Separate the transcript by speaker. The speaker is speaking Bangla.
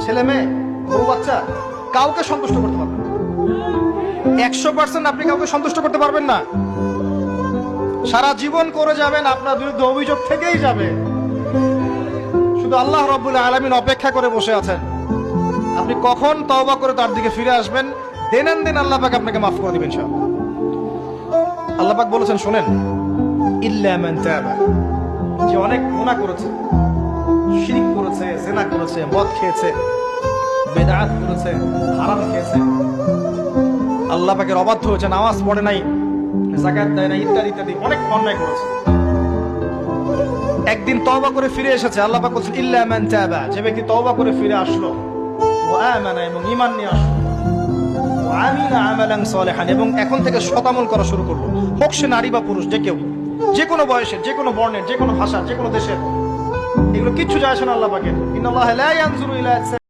Speaker 1: ছেলে মেয়ে, বউ বাচ্চা, কাউকে সন্তুষ্ট করতে পারবেন না। 100% আপনি কাউকে সন্তুষ্ট করতে পারবেন না। সারা জীবন করে যাবেন, আপনার বিরুদ্ধে অভিযোগ থেকেই যাবে। শুধু আল্লাহ রাব্বুল আলামিন অপেক্ষা করে বসে আছেন, আপনি কখন তওবা করে তার দিকে ফিরে আসবেন। দেন আল্লাহ পাক আপনাকে মাফ করে দিবেন ইনশাআল্লাহ। আল্লাহ পাক বলেছেন, শুনেন, ইল্লা মান তাবা, যে অনেক গুনাহ করেছে, শিরক করেছে, জিনা করেছে, মদ খেয়েছে, বেদাত করেছে, হারাম খেয়েছে, আল্লাহ পাকের অবাধ্য হয়েছে, নামাজ পড়ে নাই, যাকাত দেয় না, ইত্যাদি ইত্যাদি অনেক অন্যায় করেছে, একদিন তওবা করে ফিরে এসেছে। আল্লাহ পাক বলেছেন, ইল্লা মান তাবা, যে ব্যক্তি তওবা করে ফিরে আসলো, ওয়া আমানা, এবং ঈমান নিয়ে আসলো, ওয়া আমিলা আমালান সালিহান, এবং এখন থেকে সৎ আমল করা শুরু করলো, হোক সে নারী বা পুরুষ, যে কেউ, যে কোনো বয়সের, যে কোনো বর্ণের, যে কোনো ভাষার, যে কোনো দেশের, এগুলো কিচ্ছু যায় আসে না আল্লাহ পাকের। ইন্নাল্লাহা লা ইয়ানজুরু ইলা